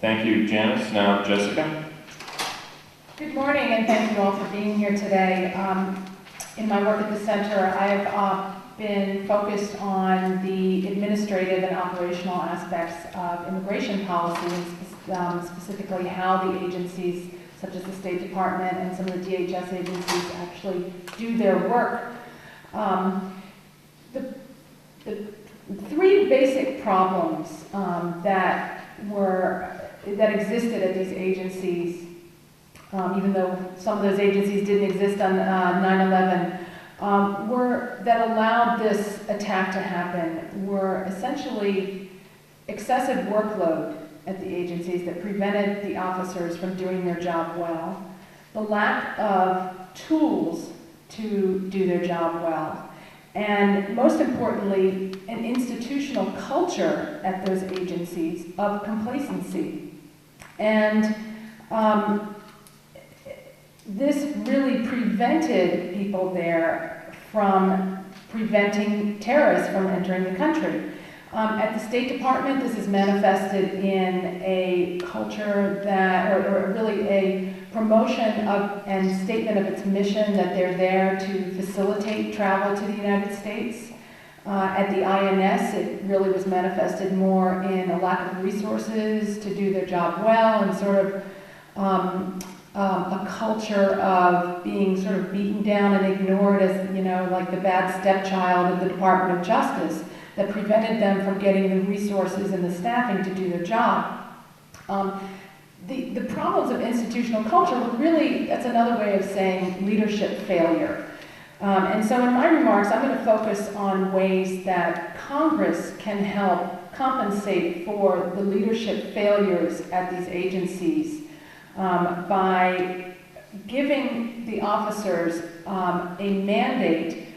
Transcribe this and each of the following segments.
Thank you, Janice. Now, Jessica. Good morning, and thank you all for being here today. In my work at the center, I've been focused on the administrative and operational aspects of immigration policy, and specifically how the agencies, such as the State Department and some of the DHS agencies, actually do their work. The three basic problems that existed at these agencies, even though some of those agencies didn't exist on 9/11, that allowed this attack to happen were essentially excessive workload at the agencies that prevented the officers from doing their job well, the lack of tools to do their job well, and most importantly, an institutional culture at those agencies of complacency. And this really prevented people there from preventing terrorists from entering the country. At the State Department, this is manifested in a culture that, or really a promotion of and statement of its mission that they're there to facilitate travel to the United States. At the INS, it really was manifested more in a lack of resources to do their job well, and sort of a culture of being sort of beaten down and ignored as, like the bad stepchild of the Department of Justice, that prevented them from getting the resources and the staffing to do their job. The problems of institutional culture were really, that's another way of saying leadership failure. And so in my remarks, I'm going to focus on ways that Congress can help compensate for the leadership failures at these agencies by giving the officers a mandate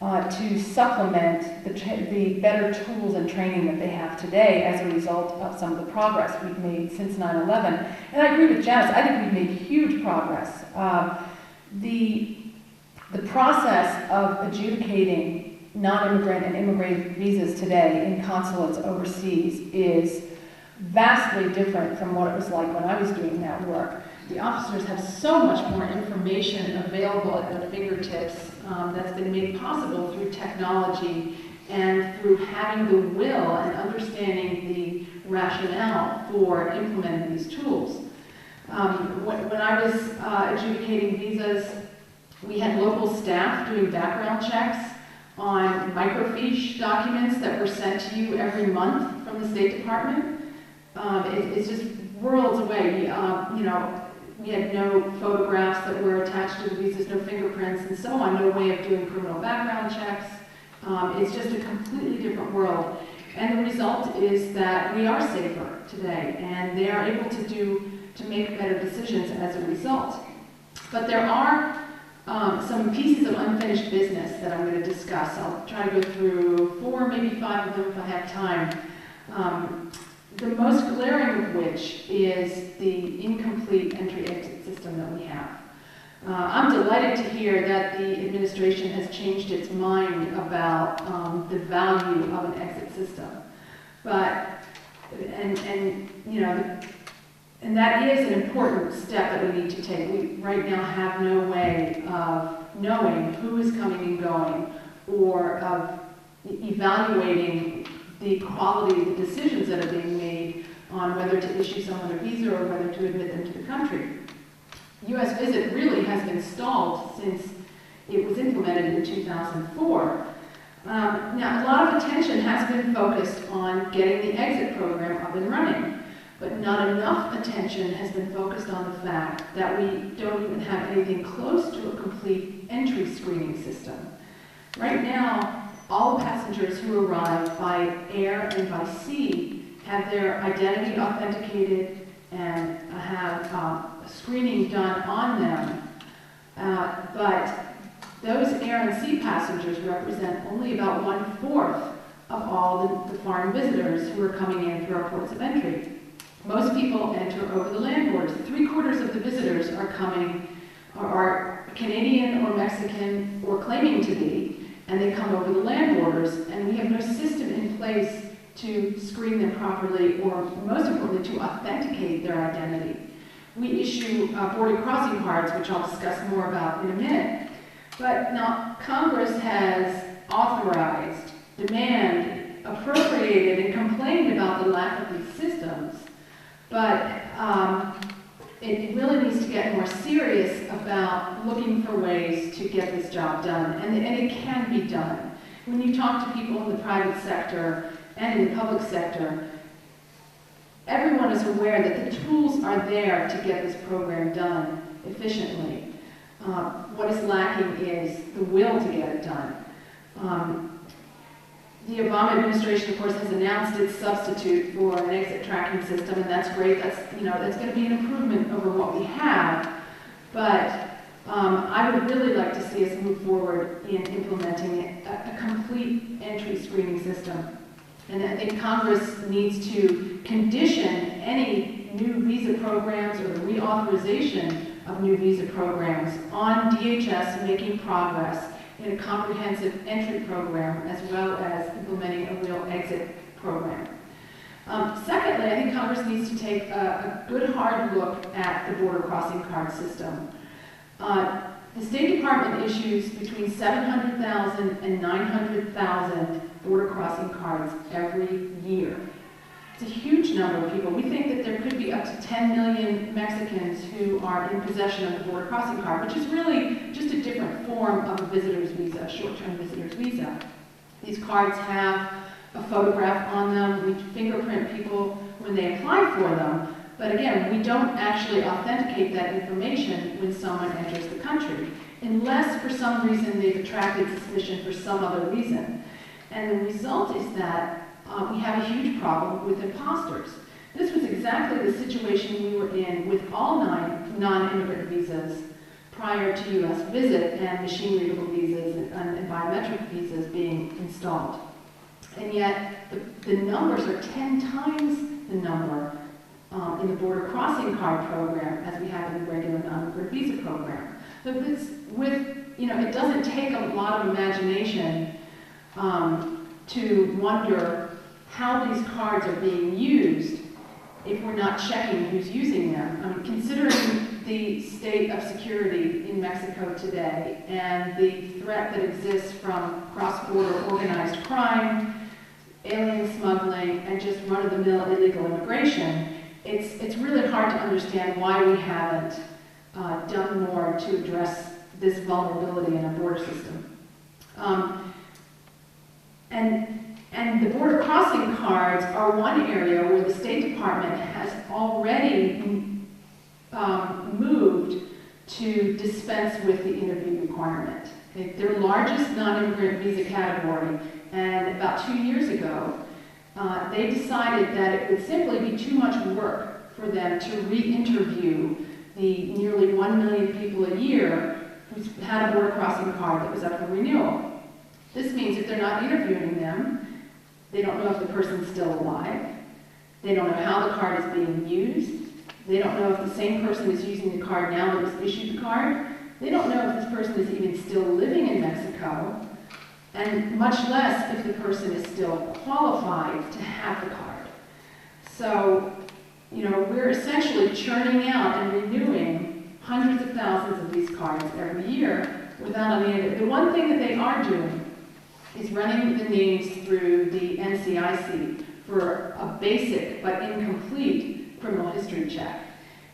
to supplement the better tools and training that they have today as a result of some of the progress we've made since 9/11. And I agree with Janice, I think we've made huge progress. The process of adjudicating non-immigrant and immigrant visas today in consulates overseas is vastly different from what it was like when I was doing that work. The officers have so much more information available at their fingertips that's been made possible through technology and through having the will and understanding the rationale for implementing these tools. When I was adjudicating visas, we had local staff doing background checks on microfiche documents that were sent to you every month from the State Department. It's just worlds away. We had no photographs that were attached to the visas, no fingerprints, and so on, no way of doing criminal background checks. It's just a completely different world. And the result is that we are safer today, and they are able to make better decisions as a result. But there are some pieces of unfinished business that I'm going to discuss. I'll try to go through 4, maybe 5 of them if I have time. The most glaring of which is the incomplete entry-exit system that we have. I'm delighted to hear that the administration has changed its mind about the value of an exit system. And that is an important step that we need to take. We right now have no way of knowing who is coming and going, or of evaluating the quality of the decisions that are being made on whether to issue someone a visa or whether to admit them to the country. U.S. visit really has been stalled since it was implemented in 2004. Now, a lot of attention has been focused on getting the exit program up and running, but not enough attention has been focused on the fact that we don't even have anything close to a complete entry screening system. Right now, all passengers who arrive by air and by sea have their identity authenticated and have screening done on them. But those air and sea passengers represent only about 1/4 of all the foreign visitors who are coming in through our ports of entry. Most people enter over the land borders. 3/4 of the visitors are Canadian or Mexican or claiming to be, and they come over the land borders, and we have no system in place to screen them properly, or most importantly, to authenticate their identity. We issue border crossing cards, which I'll discuss more about in a minute. But now Congress has authorized, demanded, appropriated, and complained about the lack of these systems. But it really needs to get more serious about looking for ways to get this job done. And it can be done. When you talk to people in the private sector and in the public sector, everyone is aware that the tools are there to get this program done efficiently. What is lacking is the will to get it done. The Obama administration, of course, has announced its substitute for an exit tracking system, and that's great. That's going to be an improvement over what we have. But I would really like to see us move forward in implementing a complete entry screening system. And I think Congress needs to condition any new visa programs or the reauthorization of new visa programs on DHS making progress in a comprehensive entry program, as well as implementing a real exit program. Secondly, I think Congress needs to take a good hard look at the border crossing card system. The State Department issues between 700,000 and 900,000 border crossing cards every year. It's a huge number of people. We think that there could be up to 10 million Mexicans who are in possession of the border crossing card, which is really just a different form of a visitor's visa, a short-term visitor's visa. These cards have a photograph on them. We fingerprint people when they apply for them. But again, we don't actually authenticate that information when someone enters the country, unless for some reason they've attracted suspicion for some other reason. And the result is that we have a huge problem with imposters. This was exactly the situation we were in with all 9 non-immigrant visas prior to U.S. visit and machine-readable visas and biometric visas being installed. And yet, the numbers are 10 times the number in the border crossing card program as we have in the regular non-immigrant visa program. So it doesn't take a lot of imagination to wonder how these cards are being used if we're not checking who's using them. Considering the state of security in Mexico today and the threat that exists from cross-border organized crime, alien smuggling, and just run-of-the-mill illegal immigration, it's really hard to understand why we haven't done more to address this vulnerability in our border system. And the border crossing cards are one area where the State Department has already moved to dispense with the interview requirement. Their largest non-immigrant visa category, and about 2 years ago, they decided that it would simply be too much work for them to re-interview the nearly 1 million people a year who's had a border crossing card that was up for renewal. This means that they're not interviewing them. They don't know if the person's still alive. They don't know how the card is being used. They don't know if the same person is using the card now that was issued the card. They don't know if this person is even still living in Mexico, and much less if the person is still qualified to have the card. So, we're essentially churning out and renewing hundreds of thousands of these cards every year without any. The one thing that they are doing is running the names through the NCIC for a basic but incomplete criminal history check.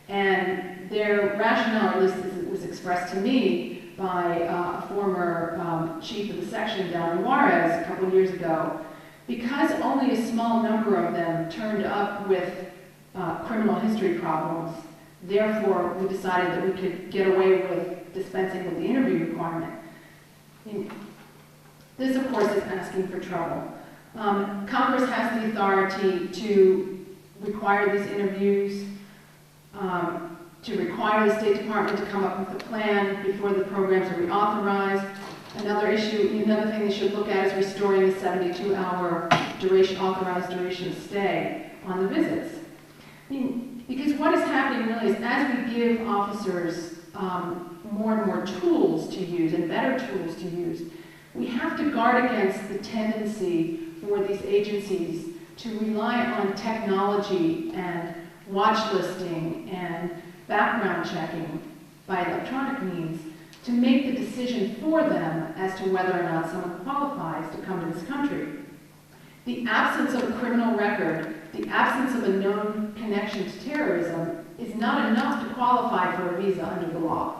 And their rationale, at least as it was expressed to me by a former chief of the section down in Juarez a couple of years ago, because only a small number of them turned up with criminal history problems, therefore we decided that we could get away with dispensing with the interview requirement. This, of course, is asking for trouble. Congress has the authority to require these interviews, to require the State Department to come up with a plan before the programs are reauthorized. Another thing they should look at is restoring the 72-hour authorized duration of stay on the visits. Because what is happening really is as we give officers more and more tools to use and better tools to use, we have to guard against the tendency for these agencies to rely on technology and watch listing and background checking by electronic means to make the decision for them as to whether or not someone qualifies to come to this country. The absence of a criminal record, the absence of a known connection to terrorism is not enough to qualify for a visa under the law.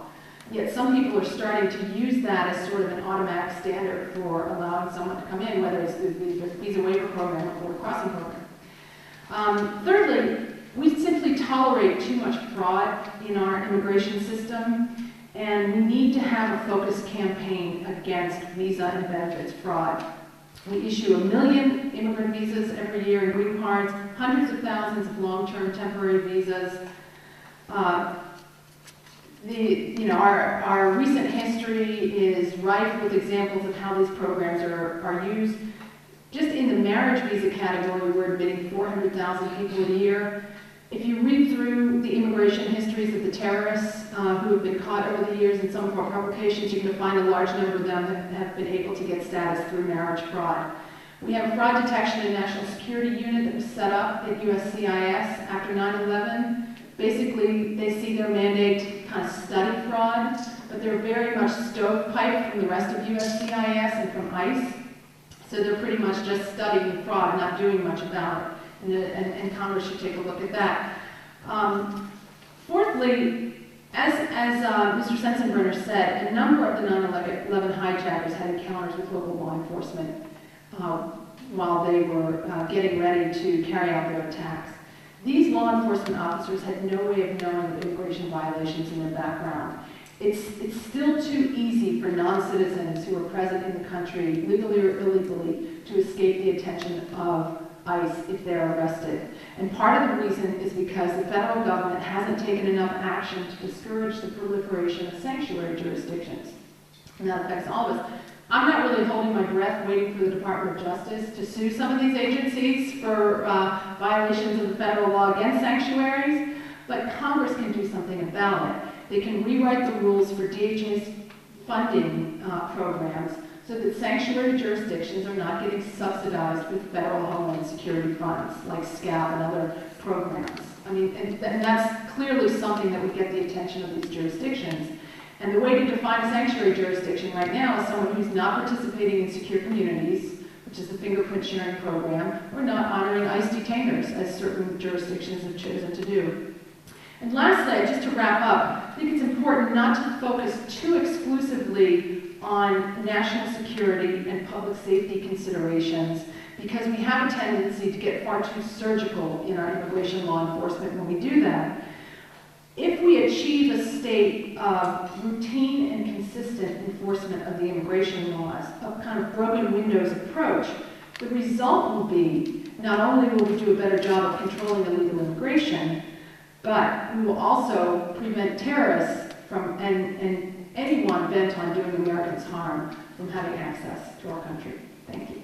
Yet some people are starting to use that as sort of an automatic standard for allowing someone to come in, whether it's the visa waiver program or the crossing program. Thirdly, we simply tolerate too much fraud in our immigration system, and we need to have a focused campaign against visa and benefits fraud. We issue 1 million immigrant visas every year and green cards, hundreds of thousands of long-term temporary visas. Our recent history is rife with examples of how these programs are used. Just in the marriage visa category, we're admitting 400,000 people a year. If you read through the immigration histories of the terrorists who have been caught over the years in some of our publications, you're going to find a large number of them have been able to get status through marriage fraud. We have a fraud detection and national security unit that was set up at USCIS after 9/11. Basically, they see their mandate to kind of study fraud, but they're very much stovepiped from the rest of USCIS and from ICE. So they're pretty much just studying fraud, not doing much about it. And Congress should take a look at that. Fourthly, as Mr. Sensenbrenner said, a number of the 9/11 hijackers had encounters with local law enforcement while they were getting ready to carry out their attacks. These law enforcement officers had no way of knowing of immigration violations in their background. It's still too easy for non-citizens who are present in the country, legally or illegally, to escape the attention of ICE if they're arrested. And part of the reason is because the federal government hasn't taken enough action to discourage the proliferation of sanctuary jurisdictions. And that affects all of us. I'm not really holding my breath waiting for the Department of Justice to sue some of these agencies for violations of the federal law against sanctuaries, but Congress can do something about it. They can rewrite the rules for DHS funding programs so that sanctuary jurisdictions are not getting subsidized with federal homeland security funds like SCAP and other programs. I mean, and that's clearly something that would get the attention of these jurisdictions. And the way to define a sanctuary jurisdiction right now is someone who's not participating in secure communities, which is the fingerprint sharing program, or not honoring ICE detainers, as certain jurisdictions have chosen to do. And lastly, just to wrap up, I think it's important not to focus too exclusively on national security and public safety considerations, because we have a tendency to get far too surgical in our immigration law enforcement when we do that. If we achieve a state of routine and consistent enforcement of the immigration laws, a kind of broken windows approach, the result will be not only will we do a better job of controlling illegal immigration, but we will also prevent terrorists from and anyone bent on doing Americans harm from having access to our country. Thank you.